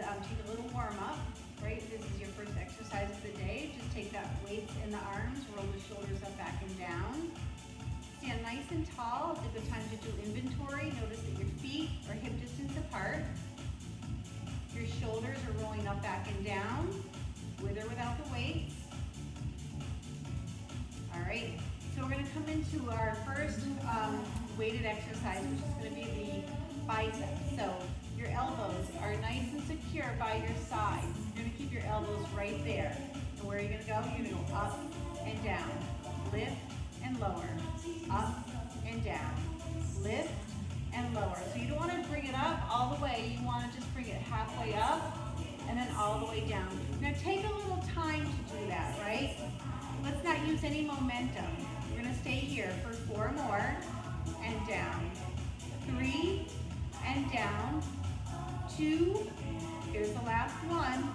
take a little warm up, right? This is your first exercise of the day. Just take that weight in the arms, roll the shoulders up, back, and down. Stand nice and tall. It's a good time to do inventory. Notice that your feet are hip distance apart. Your shoulders are rolling up, back, and down, with or without the weights. All right, so we're gonna come into our first weighted exercise, which is gonna be the biceps. So your elbows are nice and secure by your side. You're gonna keep your elbows right there. And where are you gonna go? You're gonna go up and down, lift and lower, up and down, lift and lower. So you don't want to bring it up all the way. You want to just bring it halfway up and then all the way down. Now take a little time to do that, right? Let's not use any momentum. We're going to stay here for 4 more and down. 3 and down. 2. Here's the last one.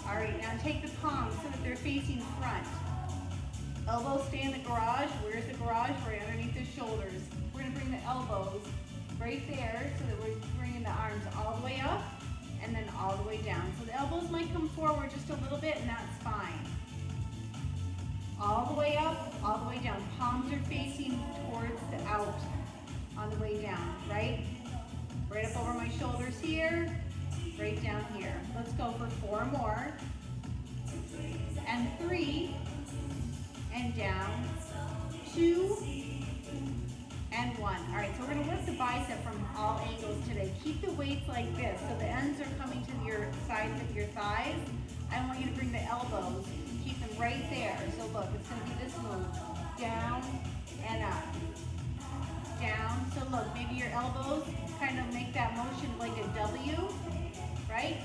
All right, now take the palms so that they're facing front. Elbows stay in the garage. Where's the garage? Right underneath the shoulders. We're going to bring the elbows right there so that we're bringing the arms all the way up and then all the way down. So the elbows might come forward just a little bit, and that's fine. All the way up, all the way down. Palms are facing towards the out on the way down, right? Right up over my shoulders here, right down here. Let's go for 4 more. And 3, and down, 2, and 1. All right, so we're gonna work the bicep from all angles today. Keep the weights like this, so the ends are coming to your sides of your thighs. I want you to bring the elbows, keep them right there. So look, it's gonna be this move, down and up, down. So look, maybe your elbows kind of make that motion like a W, right?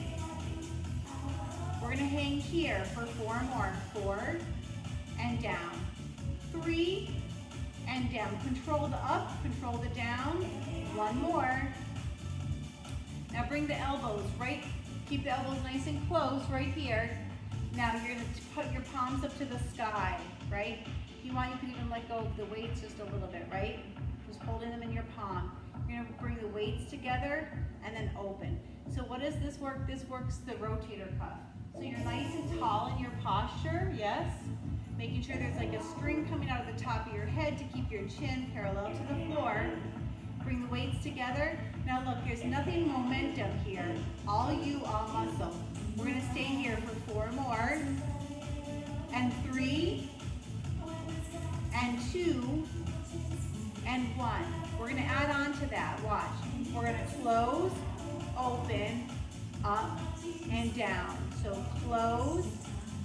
We're gonna hang here for 4 more. 4, and down, 3, and down. Control the up, control the down. 1 more. Now bring the elbows right, keep the elbows nice and close right here. Now you're gonna put your palms up to the sky, right? If you want, you can even let go of the weights just a little bit, right? Just holding them in your palm. You're gonna bring the weights together and then open. So what does this work? This works the rotator cuff. So you're nice and tall in your posture, yes? Making sure there's like a string coming out of the top of your head to keep your chin parallel to the floor. Bring the weights together. Now look, there's nothing momentum here. All you, all muscle. We're gonna stay here for 4 more. And 3, and 2, and 1. We're gonna add on to that, watch. We're gonna close, open, up, and down. So close,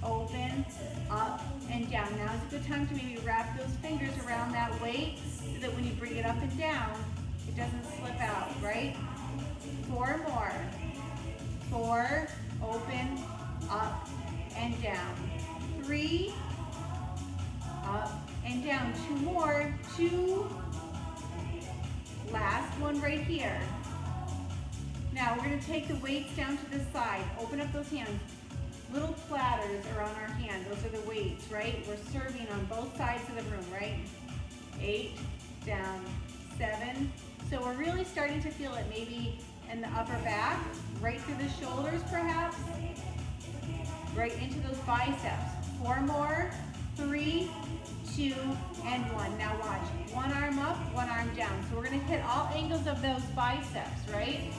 open, up, and down. Now is a good time to maybe wrap those fingers around that weight so that when you bring it up and down, it doesn't slip out, right? 4 more. 4, open, up, and down. 3, up, and down. 2 more. 2, last one right here. Now we're going to take the weights down to the side. Open up those hands. Little platters are on our hand. Those are the weights, right? We're serving on both sides of the room, right? 8, down, 7. So we're really starting to feel it maybe in the upper back, right through the shoulders perhaps, right into those biceps. 4 more, 3, 2, and 1. Now watch, 1 arm up, 1 arm down. So we're gonna hit all angles of those biceps, right?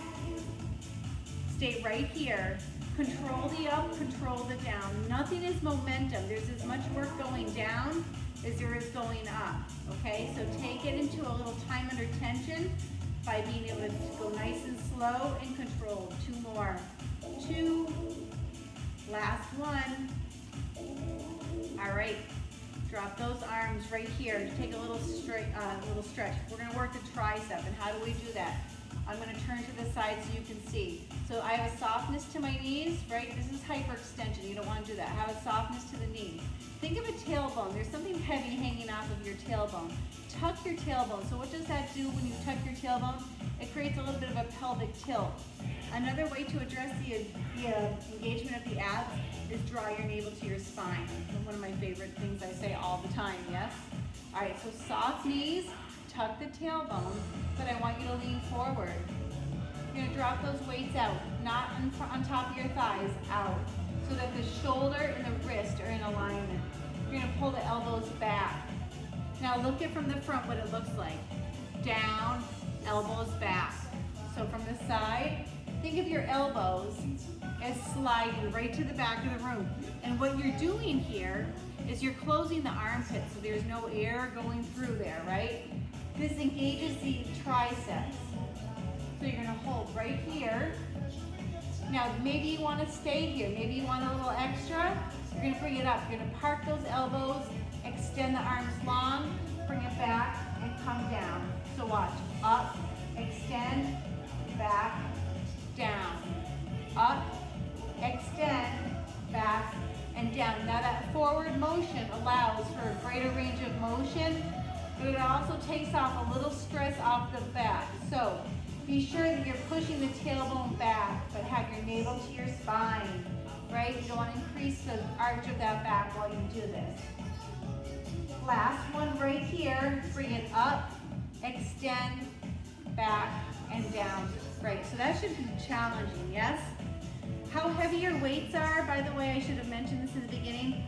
Stay right here. Control the up, control the down. Nothing is momentum. There's as much work going down as there is going up, okay? So take it into a little time under tension by being able to go nice and slow and controlled. 2 more. 2, last one. All right, drop those arms right here. Take a little stretch. We're gonna work the tricep, and how do we do that? I'm gonna turn to the side so you can see. So I have a softness to my knees, right? This is hyperextension. You don't want to do that. Have a softness to the knee. Think of a tailbone. There's something heavy hanging off of your tailbone. Tuck your tailbone. So what does that do when you tuck your tailbone? It creates a little bit of a pelvic tilt. Another way to address the engagement of the abs is draw your navel to your spine. One of my favorite things I say all the time, yes? All right, so soft knees, tuck the tailbone, but I want you to lean forward. You're gonna drop those weights out, not on top of your thighs, out, so that the shoulder and the wrist are in alignment. You're gonna pull the elbows back. Now look at from the front what it looks like. Down, elbows back. So from the side, think of your elbows as sliding right to the back of the room. And what you're doing here is you're closing the armpit so there's no air going through there, right? This engages the triceps. So you're gonna hold right here. Now maybe you wanna stay here, maybe you want a little extra. You're gonna bring it up, you're gonna park those elbows, extend the arms long, bring it back and come down. So watch, up, extend, back, down, up, extend, back, and down. Now that forward motion allows for a greater range of motion, but it also takes off a little stress off the back. So be sure that you're pushing the tailbone back, but have your navel to your spine, right? You don't want to increase the arch of that back while you do this. Last one right here, bring it up, extend, back, and down. Right, so that should be challenging, yes? How heavy your weights are, by the way, I should have mentioned this in the beginning.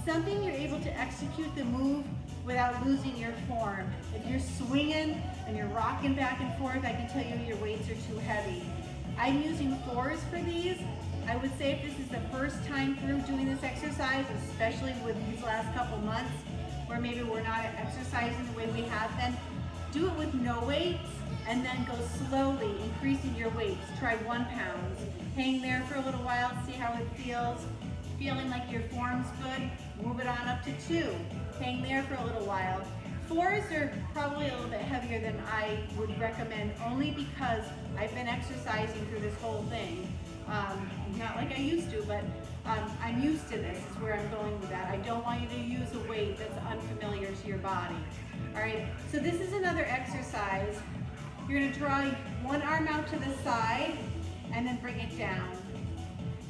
Something you're able to execute the move without losing your form. If you're swinging and you're rocking back and forth, I can tell you your weights are too heavy. I'm using 4s for these. I would say if this is the first time through doing this exercise, especially with these last couple months, where maybe we're not exercising the way we have been, do it with no weights and then go slowly increasing your weights. Try 1 pound. Hang there for a little while, see how it feels. Feeling like your form's good, move it on up to 2. Hang there for a little while. 4s are probably a little bit heavier than I would recommend, only because I've been exercising through this whole thing. Not like I used to, but I'm used to this, is where I'm going with that. I don't want you to use a weight that's unfamiliar to your body. All right, so this is another exercise. You're gonna draw one arm out to the side and then bring it down.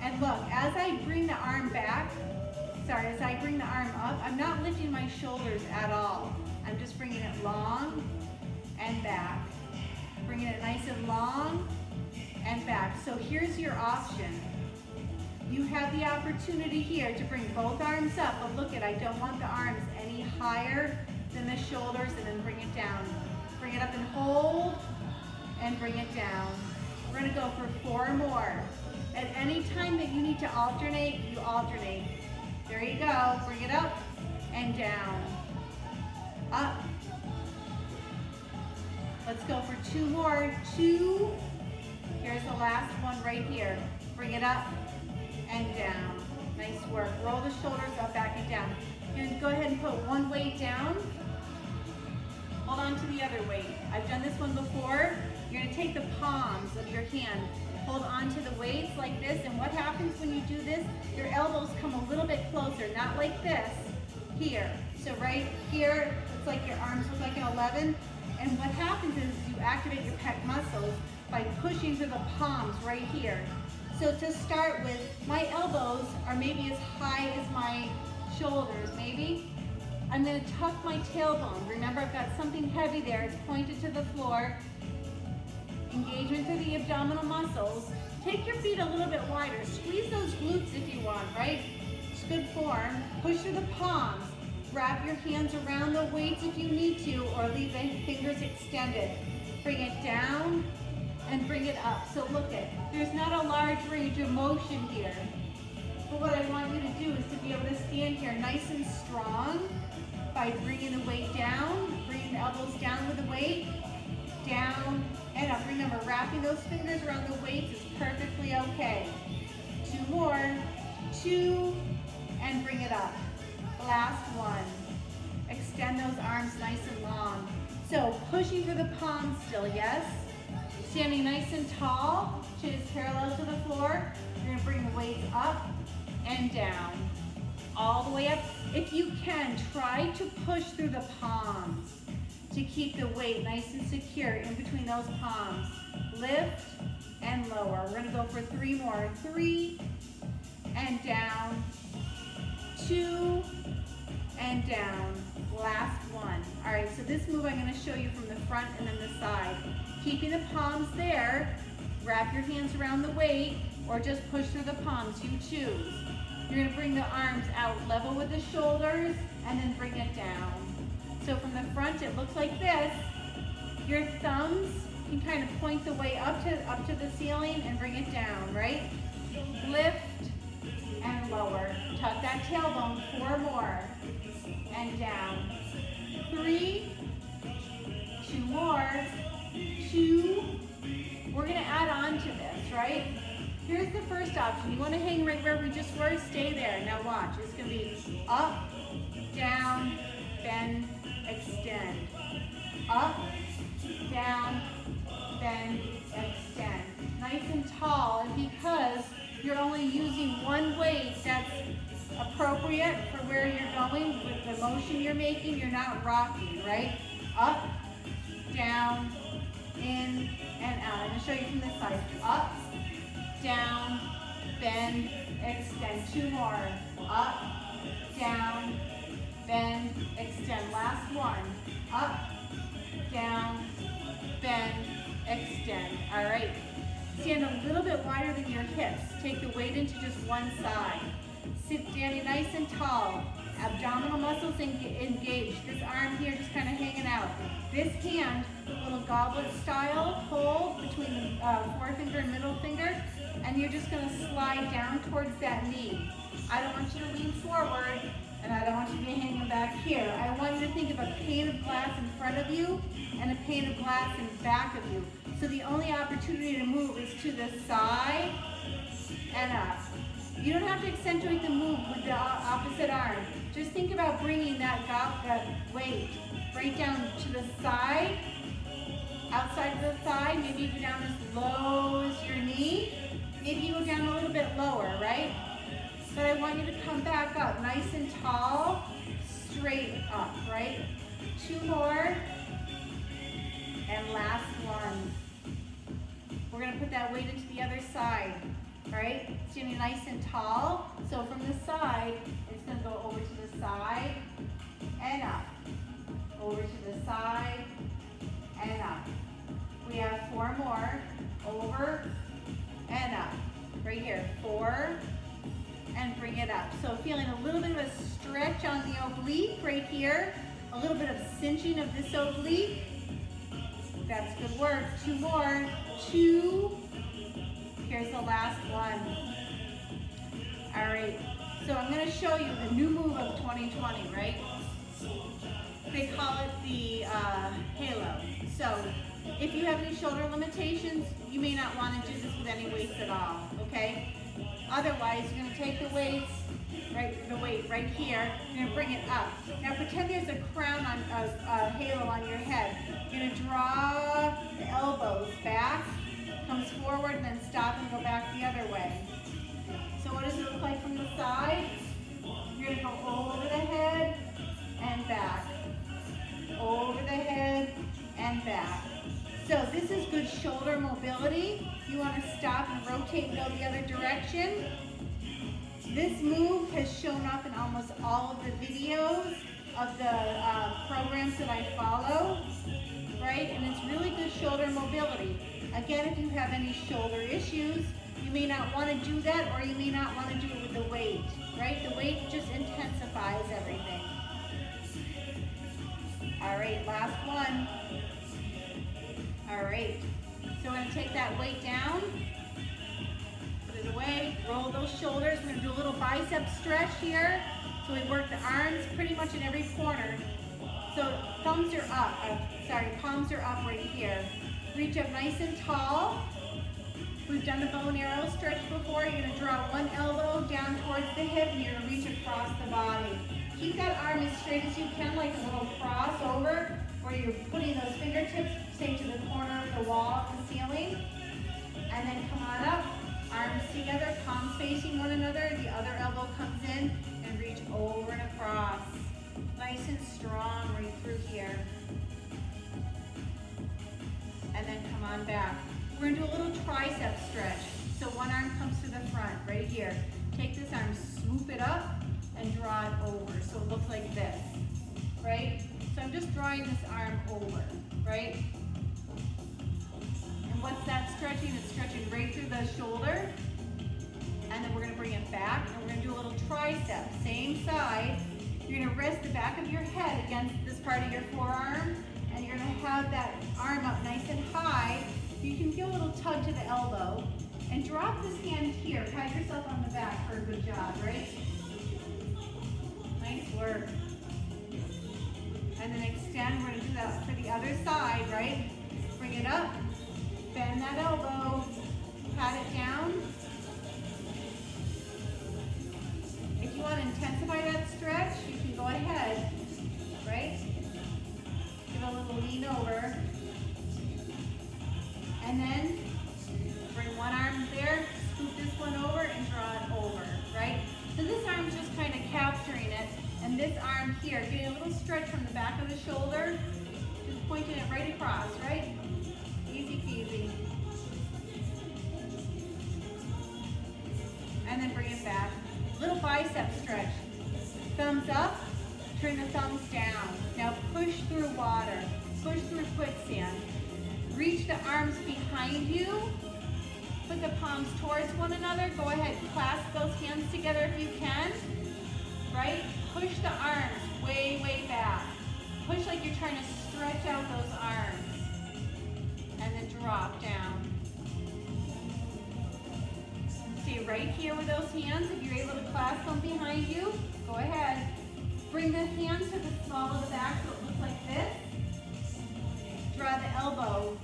And look, as I bring the arm back, as I bring the arm up, I'm not lifting my shoulders at all. I'm just bringing it long and back. Bringing it nice and long and back. So here's your option. You have the opportunity here to bring both arms up, but look at, I don't want the arms any higher than the shoulders, and then bring it down. Bring it up and hold, and bring it down. We're gonna go for 4 more. At any time that you need to alternate, you alternate. There you go, bring it up and down. Up. Let's go for 2 more. 2. Here's the last one right here. Bring it up and down. Nice work. Roll the shoulders up, back and down. You're gonna go ahead and put 1 weight down. Hold on to the other weight. I've done this one before. You're gonna take the palms of your hand, hold on to the weights like this, and what happens when you do this, your elbows come a little bit closer, not like this, here. So right here, it's like your arms look like an 11, and what happens is you activate your pec muscles by pushing through the palms right here. So to start with, my elbows are maybe as high as my shoulders, maybe. I'm gonna tuck my tailbone. Remember, I've got something heavy there, it's pointed to the floor. Engagement through the abdominal muscles. Take your feet a little bit wider. Squeeze those glutes if you want, right? It's good form. Push through the palms. Wrap your hands around the weights if you need to, or leave the fingers extended. Bring it down and bring it up. So look at, there's not a large range of motion here. But what I want you to do is to be able to stand here nice and strong by bringing the weight down, bringing the elbows down with the weight, down and up. Remember, wrapping those fingers around the weights is perfectly okay. 2 more, 2, and bring it up. Last one. Extend those arms nice and long. So pushing through the palms still, yes? Standing nice and tall, chin is parallel to the floor. You're gonna bring the weights up and down. All the way up. If you can, try to push through the palms to keep the weight nice and secure in between those palms. Lift and lower. We're gonna go for 3 more. 3 and down, 2 and down. Last one. All right, so this move I'm gonna show you from the front and then the side. Keeping the palms there, Wrap your hands around the weight or just push through the palms, you choose. You're gonna bring the arms out level with the shoulders and then bring it down. So from the front, it looks like this. Your thumbs can kind of point the way up to the ceiling and bring it down, right? Lift and lower. Tuck that tailbone, 4 more. And down. 3, 2 more, 2. We're gonna add on to this, right? Here's the first option. You wanna hang right where we just were, stay there. Now watch, it's gonna be up, down, bend, extend. Up, down, bend, extend. Nice and tall, and because you're only using one weight that's appropriate for where you're going with the motion you're making, you're not rocking, right? Up, down, in, and out. I'm going to show you from this side. Up, down, bend, extend. 2 more. Up, down, bend, extend. Last one. Up, down, bend, extend. All right. Stand a little bit wider than your hips. Take the weight into just one side. Sit standing nice and tall. Abdominal muscles engaged. This arm here just kind of hanging out. This hand, little goblet style, hold between the forefinger and middle finger, and you're just going to slide down towards that knee. I don't want you to lean forward, and I don't want you to be hanging back here. I want you to think of a pane of glass in front of you and a pane of glass in back of you. So the only opportunity to move is to the side and up. You don't have to accentuate the move with the opposite arm. Just think about bringing that weight right down to the side, outside of the thigh. Maybe you go down as low as your knee. Maybe you go down a little bit lower, right? But I want you to come back up, nice and tall, straight up, right? 2 more, and last one. We're gonna put that weight into the other side, right? Standing nice and tall. So from the side, it's gonna go over to the side and up. Over to the side and up. We have 4 more. Over and up. Right here, 4, and bring it up. So feeling a little bit of a stretch on the oblique right here. A little bit of cinching of this oblique. That's good work. 2 more. 2. Here's the last one. All right. So I'm going to show you the new move of 2020, right? They call it the halo. So if you have any shoulder limitations, you may not want to do this with any weights at all, okay? Otherwise, you're going to take the weights, the weight right here, you're going to bring it up. Now pretend there's a crown on a halo on your head. You're going to draw the elbows back, comes forward, and then stop and go back the other way. So what does it look like from the side? You're going to go over the head and back. Over the head and back. So this is good shoulder mobility. You want to stop and rotate and go the other direction. This move has shown up in almost all of the videos of the programs that I follow, right? And it's really good shoulder mobility. Again, if you have any shoulder issues, you may not want to do that, or you may not want to do it with the weight, right? The weight just intensifies everything. All right, last one. All right, so we're going to take that weight down, put it away, roll those shoulders. We're going to do a little bicep stretch here. So we work the arms pretty much in every corner. So palms are up right here. Reach up nice and tall. We've done the bow and arrow stretch before. You're going to draw one elbow down towards the hip, and you're going to reach across the body. Keep that arm as straight as you can, like a little crossover, where you're putting those fingertips, say, to the corner of the wall of the ceiling. And then come on up, arms together, palms facing one another. The other elbow comes in, and reach over and across. Nice and strong right through here. And then come on back. We're going to do a little tricep stretch. So one arm comes to the front, right here. Take this arm, swoop it up, and draw it over. So it looks like this, right? So I'm just drawing this arm over, right? And what's that stretching? It's stretching shoulder. And then we're gonna bring it back and we're gonna do a little tricep, same side. You're gonna rest the back of your head against this part of your forearm and you're gonna have that arm up nice and high. You can give a little tug to the elbow and drop this hand here. Pat yourself on the back for a good job, right? Nice work. And then extend, we're gonna do that for the other side, right? Bring it up, bend that elbow, pat it down. If you want to intensify that stretch, you can go ahead, right? Give a little lean over. And then bring one arm there, scoop this one over and draw it over, right? So this arm's just kind of capturing it. And this arm here, getting a little stretch from the back of the shoulder, just pointing it right across, right? Easy peasy. And then bring it back. Little bicep stretch. Thumbs up, turn the thumbs down. Now push through water, push through quicksand. Reach the arms behind you. Put the palms towards one another. Go ahead, clasp those hands together if you can. Right? Push the arms way, way back. Push like you're trying to stretch out those arms. And then drop down. Stay right here with those hands. If you're able to clasp them behind you, go ahead. Bring the hands to the small of the back so it looks like this. Draw the elbow.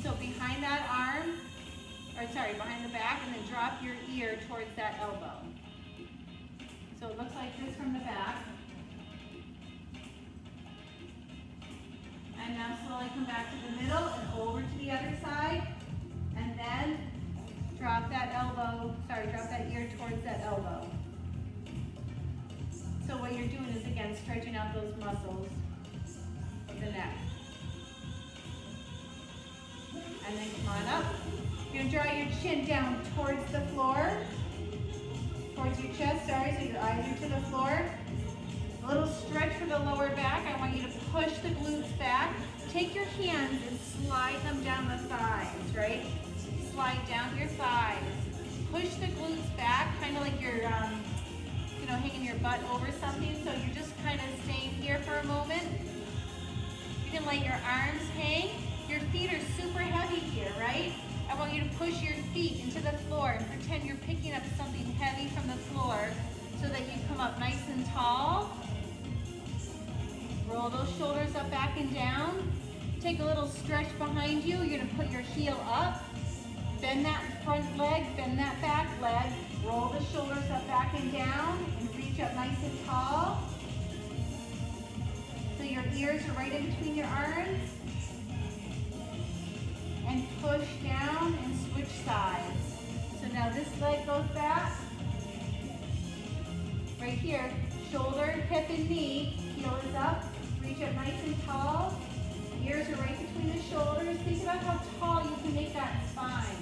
So behind that arm, behind the back, and then drop your ear towards that elbow. So it looks like this from the back. And now slowly come back to the middle and over to the other side. And then drop that ear towards that elbow. So what you're doing is, again, stretching out those muscles of the neck. And then come on up. You're gonna draw your chin down towards the floor, towards your chest, so your eyes are to the floor. A little stretch for the lower back. I want you to push the glutes back. Take your hands and slide them down the thighs, right? Slide down your thighs. Push the glutes back, kind of like you're hanging your butt over something. So you're just kind of staying here for a moment. You can let your arms hang. Your feet are super heavy here, right? I want you to push your feet into the floor and pretend you're picking up something heavy from the floor so that you come up nice and tall. Roll those shoulders up, back, and down. Take a little stretch behind you. You're gonna put your heel up. Bend that front leg, bend that back leg. Roll the shoulders up, back, and down, and reach up nice and tall. So your ears are right in between your arms. And push down and switch sides. So now this leg goes back. Right here, shoulder, hip, and knee. Heel is up. Reach up nice and tall. Ears are right between the shoulders. Think about how tall you can make that spine.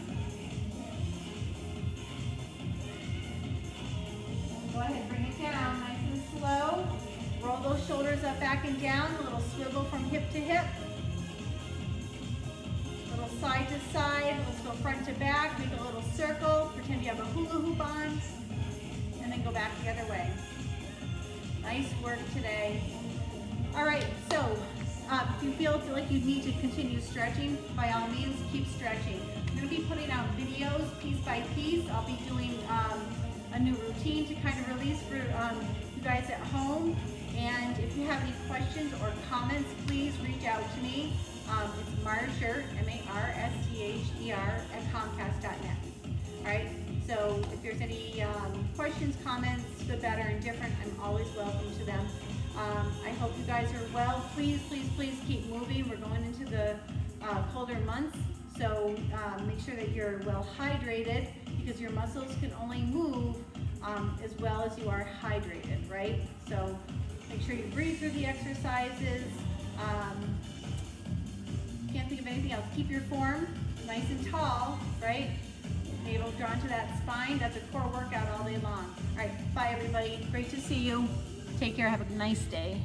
Go ahead, bring it down nice and slow. Roll those shoulders up, back, and down. A little swivel from hip to hip. Little side to side. Let's go front to back. Make a little circle. Pretend you have a hula hoop on. And then go back the other way. Nice work today. All right, so if you feel like you need to continue stretching, by all means, keep stretching. I'm going to be putting out videos piece by piece. I'll be doing a new routine to kind of release for you guys at home. And if you have any questions or comments, please reach out to me. It's Marsher, M-A-R-S-T-H-E-R @comcast.net. All right, so if there's any questions, comments, good, bad, or indifferent, I'm always welcome to them. I hope you guys are well. Please, please, please keep moving. We're going into the colder months, so make sure that you're well hydrated, because your muscles can only move as well as you are hydrated, right? So make sure you breathe through the exercises. Can't think of anything else. Keep your form nice and tall, right? Navel drawn to that spine. That's a core workout all day long. All right, bye everybody. Great to see you. Take care. Have a nice day.